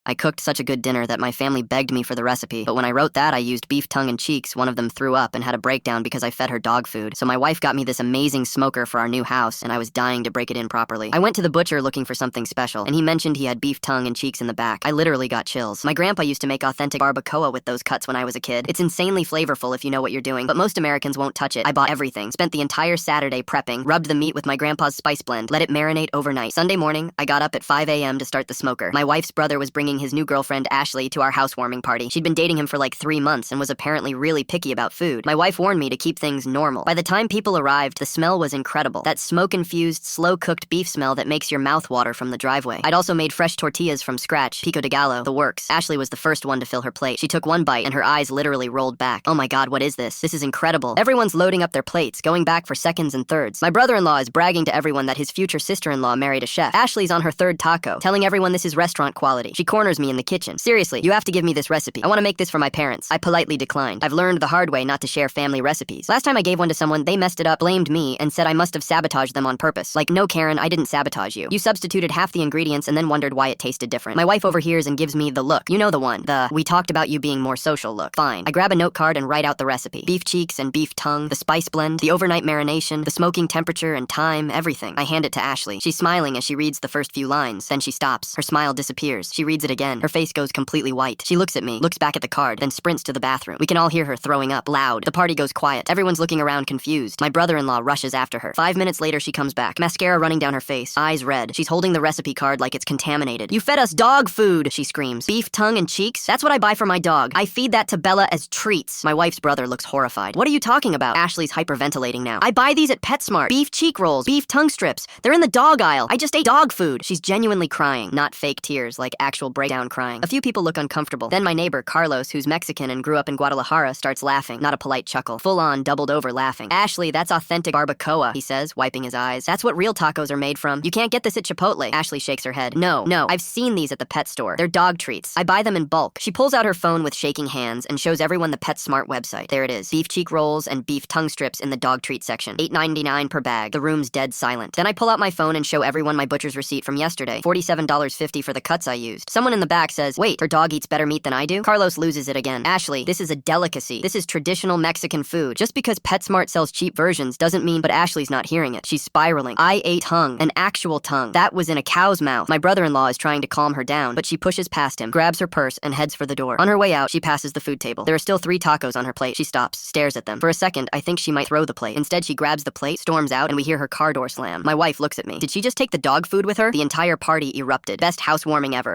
I cooked such a good dinner that my family begged me for the recipe, but when I wrote that, I used beef tongue and cheeks. One of them threw up and had a breakdown because I fed her dog food. So my wife got me this amazing smoker for our new house, and I was dying to break it in properly. I went to the butcher looking for something special, and he mentioned he had beef tongue and cheeks in the back. I literally got chills. My grandpa used to make authentic barbacoa with those cuts when I was a kid. It's insanely flavorful if you know what you're doing, but most Americans won't touch it. I bought everything, spent the entire Saturday prepping, rubbed the meat with my grandpa's spice blend, let it marinate overnight. Sunday morning, I got up at 5 a.m. to start the smoker. My wife's brother was bringing his new girlfriend, Ashley, to our housewarming party. She'd been dating him for like 3 months and was apparently really picky about food. My wife warned me to keep things normal. By the time people arrived, the smell was incredible. That smoke-infused, slow-cooked beef smell that makes your mouth water from the driveway. I'd also made fresh tortillas from scratch, pico de gallo, the works. Ashley was the first one to fill her plate. She took one bite and her eyes literally rolled back. Oh my god, what is this? This is incredible. Everyone's loading up their plates, going back for seconds and thirds. My brother-in-law is bragging to everyone that his future sister-in-law married a chef. Ashley's on her third taco, telling everyone this is restaurant quality. She corners me in the kitchen. Seriously, you have to give me this recipe. I want to make this for my parents. I politely declined. I've learned the hard way not to share family recipes. Last time I gave one to someone, they messed it up, blamed me, and said I must have sabotaged them on purpose. Like, no, Karen, I didn't sabotage you. You substituted half the ingredients and then wondered why it tasted different. My wife overhears and gives me the look. You know the one. The, we talked about you being more social look. Fine. I grab a note card and write out the recipe. Beef cheeks and beef tongue, the spice blend, the overnight marination, the smoking temperature and time, everything. I hand it to Ashley. She's smiling as she reads the first few lines. Then she stops. Her smile disappears. She reads it again. Her face goes completely white. She looks at me, looks back at the card, then sprints to the bathroom. We can all hear her throwing up, loud. The party goes quiet. Everyone's looking around confused. My brother-in-law rushes after her. 5 minutes later, she comes back. Mascara running down her face, eyes red. She's holding the recipe card like it's contaminated. You fed us dog food, she screams. Beef tongue and cheeks? That's what I buy for my dog. I feed that to Bella as treats. My wife's brother looks horrified. What are you talking about? Ashley's hyperventilating now. I buy these at PetSmart. Beef cheek rolls, beef tongue strips. They're in the dog aisle. I just ate dog food. She's genuinely crying, not fake tears, like actual breakdown crying. A few people look uncomfortable. Then my neighbor, Carlos, who's Mexican and grew up in Guadalajara, starts laughing. Not a polite chuckle. Full on, doubled over laughing. Ashley, that's authentic barbacoa, he says, wiping his eyes. That's what real tacos are made from. You can't get this at Chipotle. Ashley shakes her head. No, I've seen these at the pet store. They're dog treats. I buy them in bulk. She pulls out her phone with shaking hands and shows everyone the PetSmart website. There it is. Beef cheek rolls and beef tongue strips in the dog treat section. $8.99 per bag. The room's dead silent. Then I pull out my phone and show everyone my butcher's receipt from yesterday. $47.50 for the cuts I used. Someone in the back says, wait, her dog eats better meat than I do? Carlos loses it again. Ashley, this is a delicacy. This is traditional Mexican food. Just because PetSmart sells cheap versions doesn't mean, but Ashley's not hearing it. She's spiraling. I ate tongue, an actual tongue. That was in a cow's mouth. My brother-in-law is trying to calm her down, but she pushes past him, grabs her purse, and heads for the door. On her way out, she passes the food table. There are still 3 tacos on her plate. She stops, stares at them. For a second, I think she might throw the plate. Instead, she grabs the plate, storms out, and we hear her car door slam. My wife looks at me. Did she just take the dog food with her? The entire party erupted. Best housewarming ever.